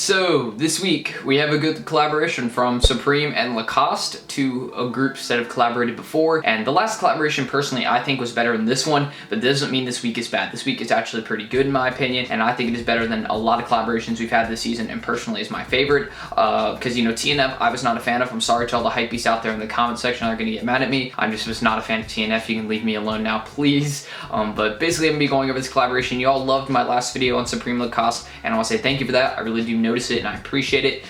So this week we have a good collaboration from Supreme and Lacoste, two groups that have collaborated before, and the last collaboration personally I think was better than this one, but that doesn't mean this week is bad. This week is actually pretty good in my opinion, and I think it is better than a lot of collaborations we've had this season, and personally is my favorite, because you know, TNF I was not a fan of. I'm sorry to all the hypebeasts out there in the comment section that are going to get mad at me. I just was not a fan of TNF. You can leave me alone now, please. But basically I'm going to be going over this collaboration. You all loved my last video on Supreme Lacoste, and I want to say thank you for that. I really do notice it and I appreciate it.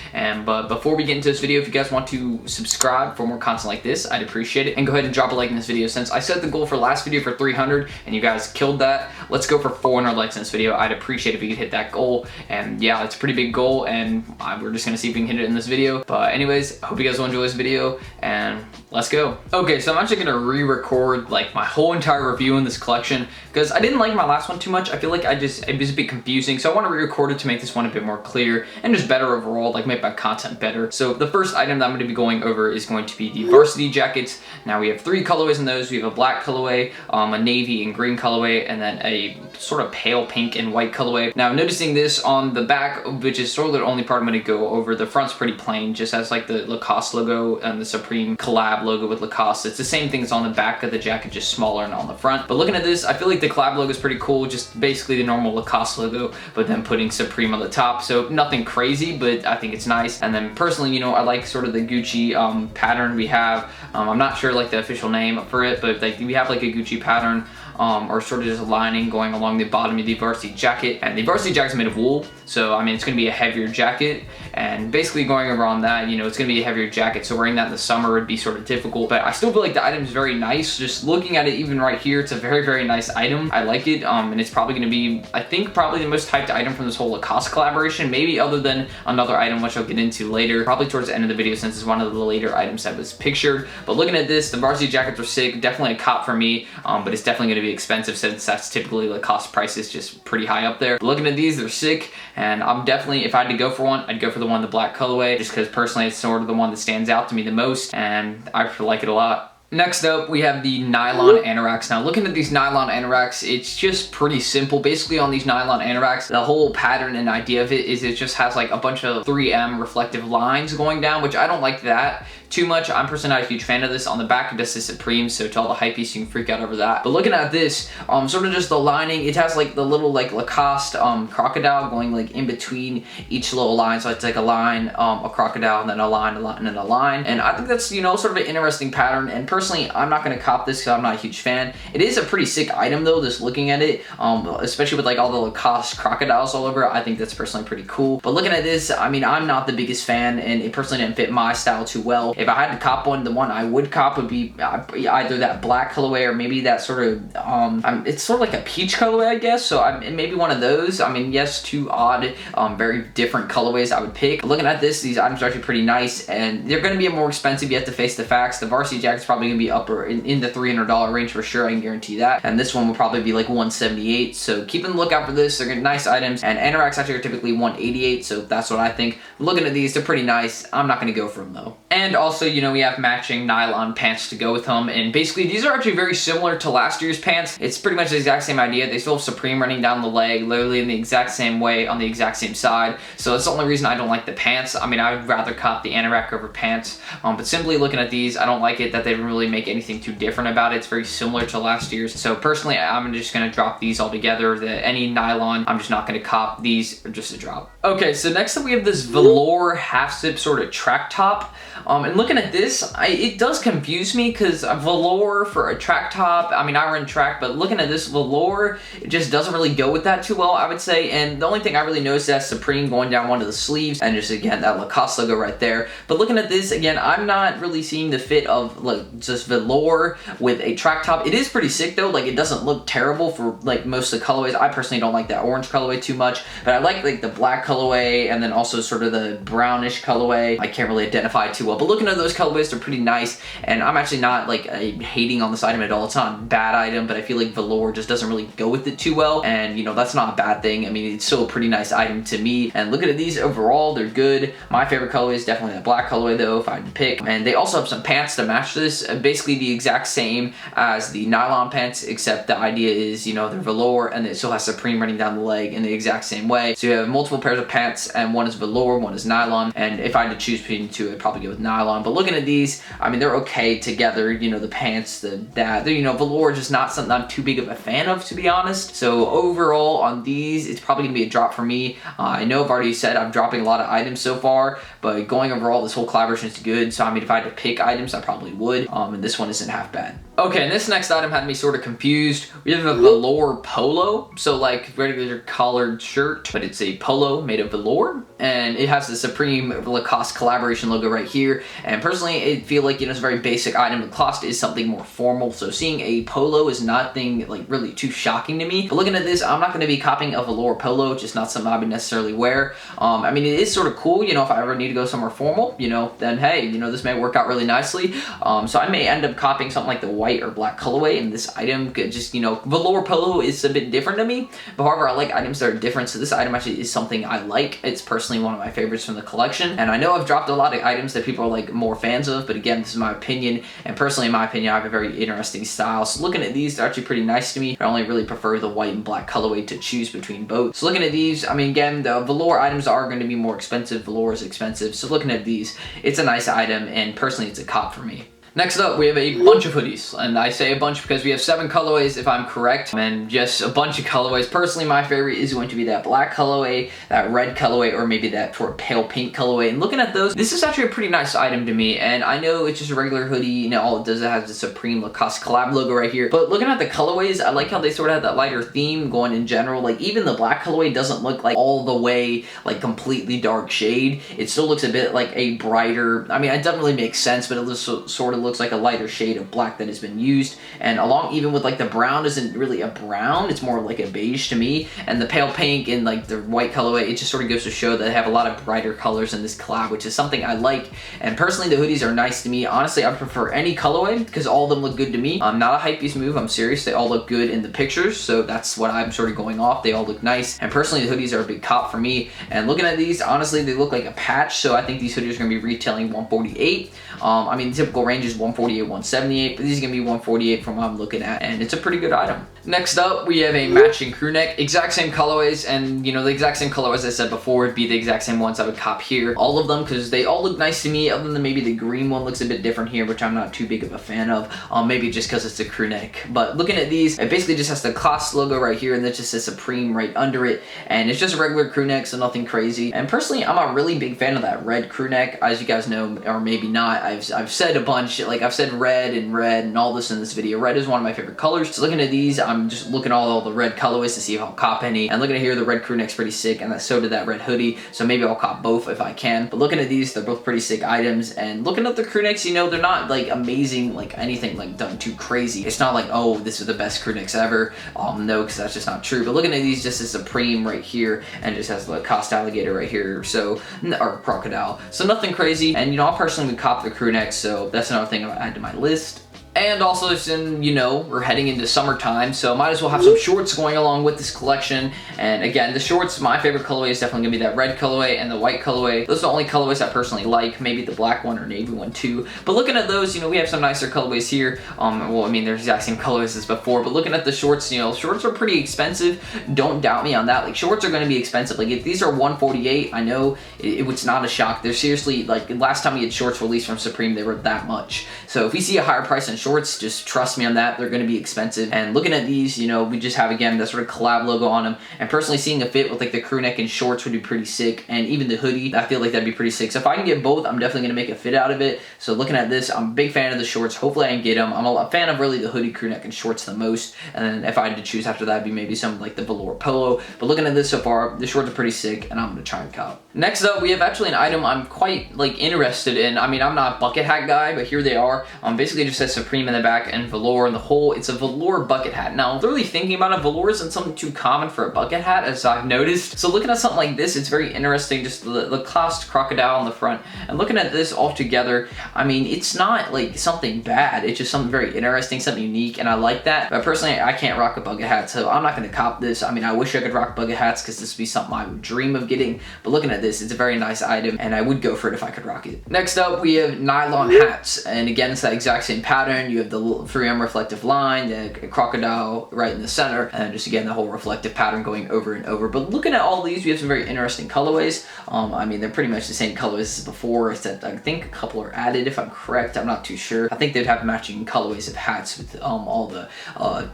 But before we get into this video, if you guys want to subscribe for more content like this, I'd appreciate it, and go ahead and drop a like in this video. Since I set the goal for last video for 300 and you guys killed that, let's go for 400 likes in this video. I'd appreciate it if you could hit that goal, and yeah, it's a pretty big goal, and we're just gonna see if we can hit it in this video. But anyways, I hope you guys will enjoy this video, and let's go. Okay, so I'm actually gonna re-record like my whole entire review in this collection because I didn't like my last one too much. I feel like it was a bit confusing, so I want to re-record it to make this one a bit more clear and just better overall, like make my content better. So the first item that I'm going to be going over is going to be the varsity jackets. Now we have 3 colorways in those. We have a black colorway, a navy and green colorway, and then a sort of pale pink and white colorway. Now noticing this on the back, which is sort of the only part I'm going to go over, the front's pretty plain, just has like the Lacoste logo and the Supreme collab logo with Lacoste. It's the same thing as on the back of the jacket, just smaller and on the front. But looking at this, I feel like the collab logo is pretty cool, just basically the normal Lacoste logo, but then putting Supreme on the top. So nothing crazy, but I think it's nice. And then personally, you know, I like sort of the Gucci pattern we have. I'm not sure like the official name for it, but like we have like a Gucci pattern or sort of just a lining going along the bottom of the varsity jacket. And the varsity jacket is made of wool, so I mean it's going to be a heavier jacket, and basically going around that, you know, it's going to be a heavier jacket, so wearing that in the summer would be sort of difficult. But I still feel like the item is very nice. Just looking at it even right here, it's a very, very nice item. I like it, and it's probably going to be, I think, probably the most hyped item from this whole Lacoste collaboration, maybe other than another item which I'll get into later, probably towards the end of the video since it's one of the later items that was pictured. But looking at this, the varsity jackets are sick, definitely a cop for me, but it's definitely going to be expensive since that's typically Lacoste prices, just pretty high up there. But looking at these, they're sick, and I'm definitely, if I had to go for one, I'd go for the one in the black colorway, just because personally it's sort of the one that stands out to me the most, and I like it a lot. Next up, we have the Nylon Anoraks. Now, looking at these Nylon Anoraks, it's just pretty simple. Basically, on these Nylon Anoraks, the whole pattern and idea of it is it just has like a bunch of 3M reflective lines going down, which I don't like that too much. I'm personally not a huge fan of this. On the back, this is Supreme, so to all the hypebeasts, you can freak out over that. But looking at this, sort of just the lining, it has like the little like Lacoste crocodile going like in between each little line. So it's like a line, a crocodile, and then a line, and then a line. And I think that's, you know, sort of an interesting pattern. And personally, I'm not going to cop this because I'm not a huge fan. It is a pretty sick item though, just looking at it, especially with like all the Lacoste crocodiles all over it. I think that's personally pretty cool. But looking at this, I mean, I'm not the biggest fan, and it personally didn't fit my style too well. If I had to cop one, the one I would cop would be either that black colorway or maybe that sort of, it's sort of like a peach colorway, I guess. So maybe one of those. I mean, yes, 2 odd, very different colorways I would pick. But looking at this, these items are actually pretty nice, and they're going to be more expensive. You have to face the facts. The varsity jacket's probably going to be upper in the $300 range for sure. I can guarantee that. And this one will probably be like $178. So keep on the lookout for this. They're nice items, and Anoraks actually are typically $188. So that's what I think. Looking at these, they're pretty nice. I'm not going to go for them though. And also, you know, we have matching nylon pants to go with them, and basically these are actually very similar to last year's pants. It's pretty much the exact same idea. They still have Supreme running down the leg, literally in the exact same way on the exact same side. So that's the only reason I don't like the pants. I mean, I would rather cop the Anorak over pants, but simply looking at these, I don't like it that they didn't really make anything too different about it. It's very similar to last year's. So personally, I'm just gonna drop these all together. Any nylon, I'm just not gonna cop. These are just a drop. Okay, so next up we have this velour half zip sort of track top. And looking at this, it does confuse me because velour for a track top, I mean, I run track, but looking at this velour, it just doesn't really go with that too well, I would say. And the only thing I really noticed is that Supreme going down one of the sleeves, and just again, that Lacoste logo right there. But looking at this, again, I'm not really seeing the fit of like just velour with a track top. It is pretty sick though, like it doesn't look terrible for like most of the colorways. I personally don't like that orange colorway too much, but I like the black colorway, and then also sort of the brownish colorway. I can't really identify too well. But looking at those colorways, they're pretty nice, and I'm actually not like hating on this item at all. It's not a bad item, but I feel like velour just doesn't really go with it too well, and you know, that's not a bad thing. I mean, it's still a pretty nice item to me. And looking at these overall, they're good. My favorite colorway is definitely that black colorway though, if I had to pick. And they also have some pants to match this, basically the exact same as the nylon pants, except the idea is, you know, they're velour and it still has Supreme running down the leg in the exact same way. So you have multiple pairs of pants, and one is velour, one is nylon, and if I had to choose between the two, I'd probably go with nylon. But looking at these, I mean, they're okay together. You know, the pants, you know, velour is just not something I'm too big of a fan of, to be honest. So overall on these, it's probably gonna be a drop for me. I know I've already said I'm dropping a lot of items so far, but going overall, this whole collaboration is good. So I mean, if I had to pick items, I probably would, and this one isn't half bad. Okay, and this next item had me sort of confused. We have a velour polo, so like regular collared shirt, but it's a polo made of velour, and it has the Supreme Lacoste collaboration logo right here. And personally, I feel like, you know, it's a very basic item. Lacoste is something more formal, so seeing a polo is nothing like really too shocking to me. But looking at this, I'm not going to be copying a velour polo, just not something I would necessarily wear. I mean, it is sort of cool, you know, if I ever need to go somewhere formal, you know, then hey, you know, this may work out really nicely. So I may end up copying something like the white or black colorway, and this item could just, you know, velour polo is a bit different to me. But however, I like items that are different, so this item actually is something I like. It's personally one of my favorites from the collection, and I know I've dropped a lot of items that people are like more fans of, but again, this is my opinion, and personally, in my opinion, I have a very interesting style. So looking at these, they're actually pretty nice to me. I only really prefer the white and black colorway to choose between both. So looking at these, I mean, again, the velour items are going to be more expensive. Velour is expensive, so looking at these, it's a nice item, and personally, it's a cop for me. Next up, we have a bunch of hoodies, and I say a bunch because we have 7 colorways if I'm correct, and just a bunch of colorways. Personally, my favorite is going to be that black colorway, that red colorway, or maybe that sort of pale pink colorway. And looking at those, this is actually a pretty nice item to me, and I know it's just a regular hoodie, you know, all it does is it has the Supreme Lacoste collab logo right here, but looking at the colorways, I like how they sort of have that lighter theme going in general. Like, even the black colorway doesn't look like all the way, like, completely dark shade. It still looks a bit like a brighter, I mean, it doesn't really make sense, but it sort of looks like a lighter shade of black that has been used. And along even with like the brown isn't really a brown, it's more like a beige to me, and the pale pink and like the white colorway, it just sort of goes to show that they have a lot of brighter colors in this collab, which is something I like. And personally, the hoodies are nice to me. Honestly, I prefer any colorway because all of them look good to me. I'm not a hypebeast move, I'm serious. They all look good in the pictures, so that's what I'm sort of going off. They all look nice, and personally, the hoodies are a big cop for me. And looking at these, honestly, they look like a patch, so I think these hoodies are going to be retailing $148. I mean, the typical range is $148, $178, but these are going to be $148 from what I'm looking at, and it's a pretty good item. Next up, we have a matching crew neck, exact same colorways, and you know, the exact same color as I said before would be the exact same ones I would cop here. All of them, because they all look nice to me, other than maybe the green one looks a bit different here, which I'm not too big of a fan of, maybe just because it's a crew neck. But looking at these, it basically just has the Lacoste logo right here, and then just says Supreme right under it, and it's just a regular crew neck, so nothing crazy. And personally, I'm a really big fan of that red crew neck, as you guys know, or maybe not. I've said a bunch, like I've said red and all this in this video. Red is one of my favorite colors. So looking at these, I'm just looking at all the red colorways to see if I'll cop any. And looking at here, the red crew neck's pretty sick, and so did that red hoodie. So maybe I'll cop both if I can. But looking at these, they're both pretty sick items. And looking at the crew necks, you know, they're not like amazing, like anything like done too crazy. It's not like, oh, this is the best crew necks ever. No, because that's just not true. But looking at these, just as Supreme right here, and just has the Lacoste alligator right here, so, or crocodile. So nothing crazy. And you know, I personally would cop the crew neck, so that's another thing I'll add to my list. And also, since, you know, we're heading into summertime, so might as well have some shorts going along with this collection. And again, the shorts, my favorite colorway is definitely going to be that red colorway and the white colorway. Those are the only colorways I personally like, maybe the black one or navy one too. But looking at those, you know, we have some nicer colorways here. Well, I mean, they're the exact same colors as before, but looking at the shorts, you know, shorts are pretty expensive. Don't doubt me on that. Like, shorts are going to be expensive. Like, if these are $148, I know it's not a shock. They're seriously, like, last time we had shorts released from Supreme, they were that much. So if we see a higher price in shorts, just trust me on that, they're going to be expensive. And looking at these, you know, we just have, again, that sort of collab logo on them. And personally, seeing a fit with like the crew neck and shorts would be pretty sick. And even the hoodie, I feel like that'd be pretty sick. So if I can get both, I'm definitely going to make a fit out of it. So looking at this, I'm a big fan of the shorts. Hopefully I can get them. I'm a fan of really the hoodie, crew neck, and shorts the most. And then if I had to choose after that, it'd be maybe some like the velour polo. But looking at this so far, the shorts are pretty sick, and I'm going to try and cop. Next up, we have actually an item I'm quite like interested in. I mean, I'm not a bucket hat guy, but here they are. Basically just says Supreme Supreme in the back and velour in the whole. It's a velour bucket hat. Now, literally thinking about it, velour isn't something too common for a bucket hat, as I've noticed. So looking at something like this, it's very interesting, just the Lacoste crocodile on the front. And looking at this all together, I mean, it's not like something bad. It's just something very interesting, something unique, and I like that. But personally, I can't rock a bucket hat, so I'm not going to cop this. I mean, I wish I could rock bucket hats because this would be something I would dream of getting. But looking at this, it's a very nice item, and I would go for it if I could rock it. Next up, we have nylon hats. And again, it's that exact same pattern. You have the 3M reflective line, the crocodile right in the center, and just again, the whole reflective pattern going over and over. But looking at all these, we have some very interesting colorways. I mean, they're pretty much the same colorways as before, except I think a couple are added, if I'm correct. I'm not too sure. I think they'd have matching colorways of hats with all the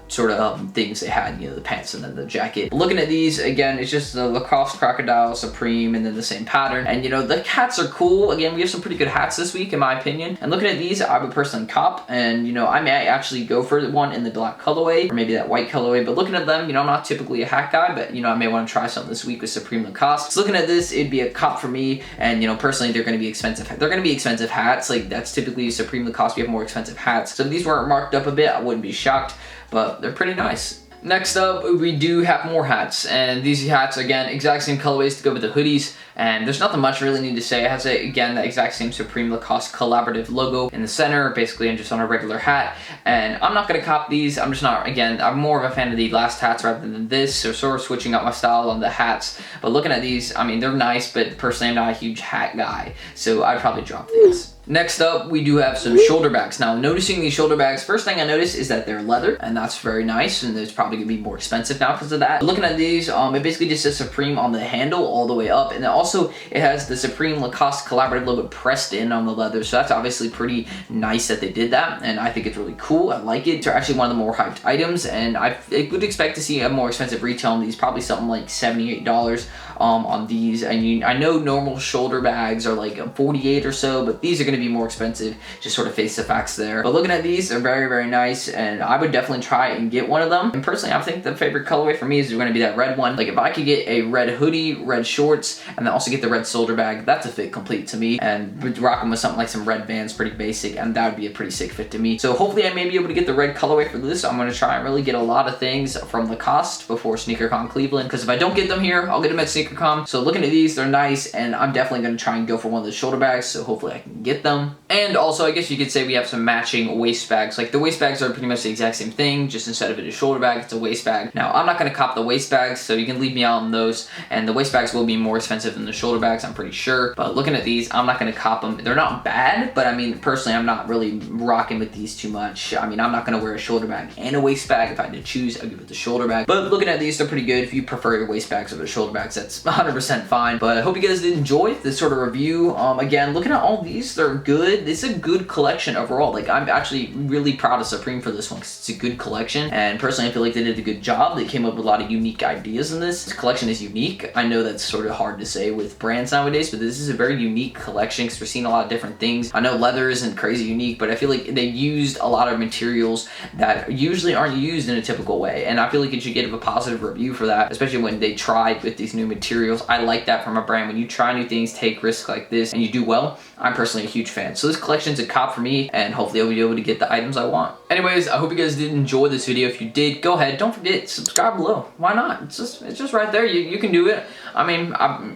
sort of things they had, you know, the pants and then the jacket. But looking at these, again, it's just the Lacoste crocodile, Supreme, and then the same pattern. And you know, the hats are cool. Again, we have some pretty good hats this week, in my opinion. And looking at these, I would personally cop, and you know, I may actually go for one in the black colorway, or maybe that white colorway. But looking at them, you know, I'm not typically a hat guy, but you know, I may want to try something this week with Supreme Lacoste. So looking at this, it'd be a cop for me, and you know, personally, they're going to be expensive. They're going to be expensive hats. Like, that's typically Supreme Lacoste. We have more expensive hats. So if these weren't marked up a bit, I wouldn't be shocked, but they're pretty nice. Next up, we do have more hats, and these hats, again, exact same colorways to go with the hoodies, and there's nothing much I really need to say. It has, again, the exact same Supreme Lacoste collaborative logo in the center, basically, and just on a regular hat, and I'm not going to cop these. I'm just not, again, I'm more of a fan of the last hats rather than this, so sort of switching up my style on the hats. But looking at these, I mean, they're nice, but personally, I'm not a huge hat guy, so I'd probably drop these. Next up, we do have some shoulder bags. Now, noticing these shoulder bags, first thing I noticed is that they're leather, and that's very nice, and it's probably going to be more expensive now because of that. But looking at these, it basically just says Supreme on the handle all the way up, and then also it has the Supreme Lacoste collaborative logo pressed in on the leather, so that's obviously pretty nice that they did that, and I think it's really cool. I like it. It's actually one of the more hyped items, and I would expect to see a more expensive retail on these, probably something like $78 on these. And I know normal shoulder bags are like $48 or so, but these are going to be more expensive. Just sort of face the facts there. But looking at these, they're very, very nice, and I would definitely try and get one of them. And personally, I think the favorite colorway for me is going to be that red one. Like, if I could get a red hoodie, red shorts, and then also get the red shoulder bag, that's a fit complete to me. And rocking with something like some red Vans, pretty basic, and that would be a pretty sick fit to me. So hopefully I may be able to get the red colorway for this. I'm going to try and really get a lot of things from Lacoste before SneakerCon Cleveland, because if I don't get them here, I'll get them at SneakerCon. So looking at these, they're nice, and I'm definitely going to try and go for one of the shoulder bags, so hopefully I can get them. And also, I guess you could say we have some matching waist bags. Like, the waist bags are pretty much the exact same thing, just instead of it a shoulder bag, it's a waist bag. Now, I'm not going to cop the waist bags, so you can leave me out on those, and the waist bags will be more expensive than the shoulder bags, I'm pretty sure. But looking at these, I'm not going to cop them. They're not bad, but I mean, personally, I'm not really rocking with these too much. I mean, I'm not going to wear a shoulder bag and a waist bag. If I had to choose, I'd give it the shoulder bag. But looking at these, they're pretty good. If you prefer your waist bags over the shoulder bags, that's 100% fine. But I hope you guys did enjoy this sort of review. Again, looking at all these, they're good. It's a good collection overall. Like, I'm actually really proud of Supreme for this one because it's a good collection, and personally I feel like they did a good job. They came up with a lot of unique ideas in this. This collection is unique. I know that's sort of hard to say with brands nowadays, but this is a very unique collection because we're seeing a lot of different things. I know leather isn't crazy unique, but I feel like they used a lot of materials that usually aren't used in a typical way, and I feel like it should get a positive review for that, especially when they tried with these new materials. I like that from a brand. When you try new things, take risks like this, and you do well, I'm personally a huge fan. So this collection's a cop for me, and hopefully I'll be able to get the items I want. Anyways, I hope you guys did enjoy this video. If you did, go ahead. Don't forget, subscribe below. Why not? It's just right there. You can do it. I mean,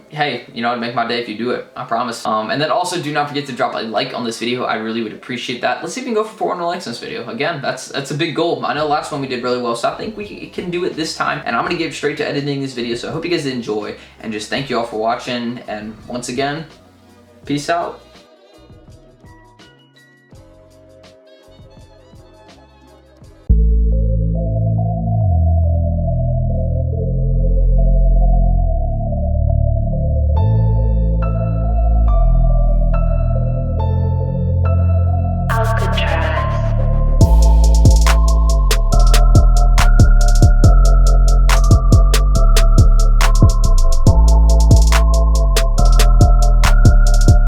hey, you know, it'd make my day if you do it. I promise. And then also do not forget to drop a like on this video. I really would appreciate that. Let's see if we can go for 400 likes on this video. Again, that's a big goal. I know last one we did really well, so I think we can do it this time. And I'm going to get straight to editing this video, so I hope you guys did enjoy. And just thank you all for watching. And once again, peace out.